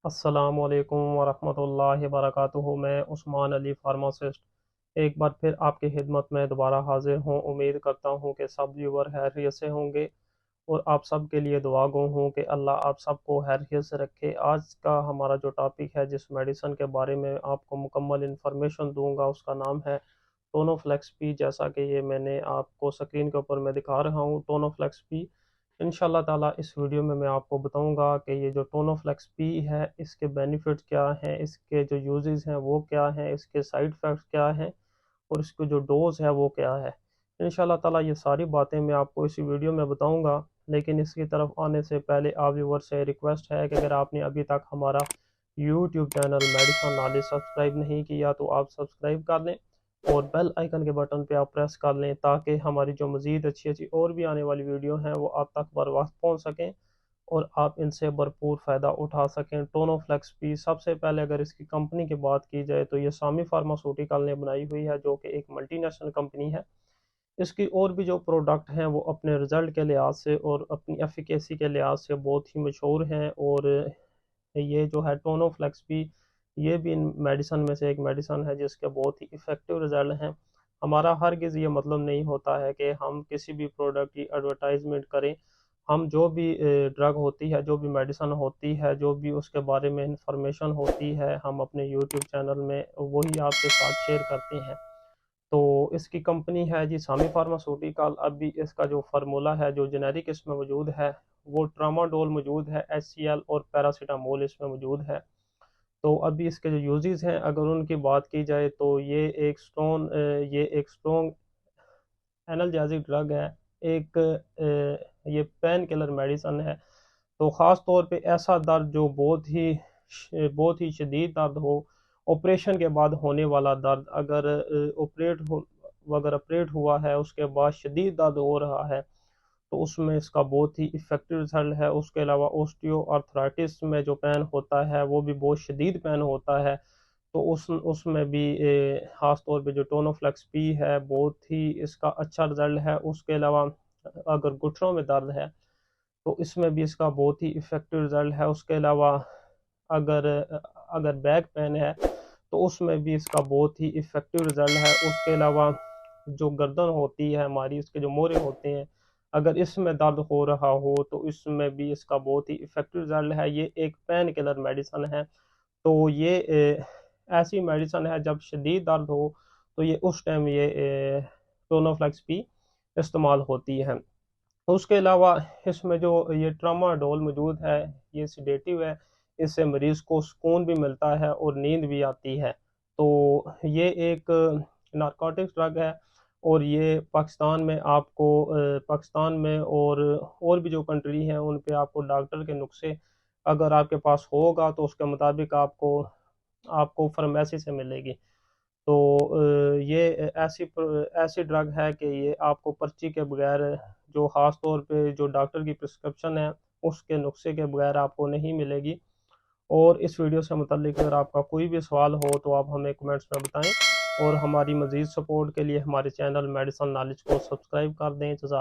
अस्सलामुअलैकुम वरहमतुल्लाहि वबरकातुहू। मैं उस्मान अली फार्मासिस्ट एक बार फिर आपकी खिदमत में दोबारा हाजिर हूँ। उम्मीद करता हूँ कि सब व्यूवर खैरियत से होंगे और आप सब के लिए दुआ गो हूँ कि अल्लाह आप सबको खैरियत से रखे। आज का हमारा जो टॉपिक है, जिस मेडिसिन के बारे में आपको मुकम्मल इन्फॉर्मेशन दूंगा, उसका नाम है टोनोफ्लेक्स पी। जैसा कि ये मैंने आपको स्क्रीन के ऊपर मैं दिखा रहा हूँ, टोनोफ्लेक्स पी। इंशाल्लाह ताला इस वीडियो में मैं आपको बताऊंगा कि ये जो टोनोफ्लेक्स पी है, इसके बेनिफिट्स क्या हैं, इसके जो यूजेस हैं वो क्या हैं, इसके साइड इफ़ेक्ट्स क्या हैं और इसकी जो डोज है वो क्या है। इंशाल्लाह ताला ये सारी बातें मैं आपको इसी वीडियो में बताऊंगा। लेकिन इसकी तरफ आने से पहले आप व्यूवर से रिक्वेस्ट है कि अगर आपने अभी तक हमारा YouTube channel medicine knowledge subscribe नहीं किया तो आप सब्सक्राइब कर लें और बेल आइकन के बटन पे आप प्रेस कर लें, ताकि हमारी जो मज़ीद अच्छी अच्छी और भी आने वाली वीडियो हैं वो आप तक बर वक्त पहुँच सकें और आप इनसे भरपूर फ़ायदा उठा सकें। टोनोफ्लेक्स पी, सबसे पहले अगर इसकी कंपनी की बात की जाए तो ये सामी फार्मास्यूटिकल ने बनाई हुई है, जो कि एक मल्टीनेशनल कंपनी है। इसकी और भी जो प्रोडक्ट हैं वो अपने रिज़ल्ट के लिहाज से और अपनी एफिकेसी के लिहाज से बहुत ही मशहूर हैं। और ये जो है टोनोफ्लेक्स भी, ये भी इन मेडिसन में से एक मेडिसन है जिसके बहुत ही इफ़ेक्टिव रिज़ल्ट हैं। हमारा हरगिज़ ये मतलब नहीं होता है कि हम किसी भी प्रोडक्ट की एडवर्टाइजमेंट करें। हम जो भी ड्रग होती है, जो भी मेडिसन होती है, जो भी उसके बारे में इंफॉर्मेशन होती है, हम अपने यूट्यूब चैनल में वही आपके साथ शेयर करते हैं। तो इसकी कंपनी है जी सामी फार्मास्यूटिकल। अभी इसका जो फार्मूला है, जो जेनेरिक इसमें मौजूद है, वो ट्रामाडोल मौजूद है, HCl और पैरासीटामोल इसमें मौजूद है। तो अभी इसके जो यूजेस हैं, अगर उनकी बात की जाए तो ये एक स्ट्रॉन्ग एनाल्जेसिक ड्रग है। एक ये पेन किलर मेडिसन है। तो ख़ास तौर पे ऐसा दर्द जो बहुत ही शदीद दर्द हो, ऑपरेशन के बाद होने वाला दर्द, अगर ऑपरेट हुआ है उसके बाद शदीद दर्द हो रहा है, तो उसमें इसका बहुत ही इफ़ेक्टिव रिजल्ट है। उसके अलावा ओस्टियो आर्थराइटिस में जो पेन होता है वो भी बहुत शदीद पेन होता है, तो उसमें भी ख़ास तौर पे जो टोनोफ्लेक्स पी है, बहुत ही इसका अच्छा रिजल्ट है। उसके अलावा अगर घुटनों में दर्द है तो इसमें भी इसका बहुत ही इफ़ेक्टिव रिजल्ट है। उसके अलावा अगर अगर बैक पेन है तो उसमें भी इसका बहुत ही इफ़ेक्टिव रिजल्ट है। उसके अलावा जो गर्दन होती है हमारी, उसके जो मोरे होते हैं, अगर इसमें दर्द हो रहा हो तो इसमें भी इसका बहुत ही इफ़ेक्टिव रिजल्ट है। ये एक पेन किलर मेडिसन है। तो ये ऐसी मेडिसन है, जब शदीद दर्द हो तो ये उस टाइम ये टोनोफ्लेक्स भी इस्तेमाल होती है। उसके अलावा इसमें जो ये ट्रामाडोल मौजूद है, ये सिडेटिव है। इससे मरीज़ को सुकून भी मिलता है और नींद भी आती है। तो ये एक नारकोटिक्स ड्रग है और ये पाकिस्तान में आपको पाकिस्तान में और भी जो कंट्री हैं उन पे आपको डॉक्टर के नुस्खे अगर आपके पास होगा तो उसके मुताबिक आपको आपको फार्मेसी से मिलेगी। तो ये ऐसी ड्रग है कि ये आपको पर्ची के बगैर, जो ख़ास तौर पे जो डॉक्टर की प्रिस्क्रिप्शन है उसके नुस्खे के बगैर आपको नहीं मिलेगी। और इस वीडियो से मुतल्लिक अगर आपका कोई भी सवाल हो तो आप हमें कमेंट्स में बताएं और हमारी मज़ीद सपोर्ट के लिए हमारे चैनल मेडिसिन नॉलेज को सब्सक्राइब कर दें। जज़ाक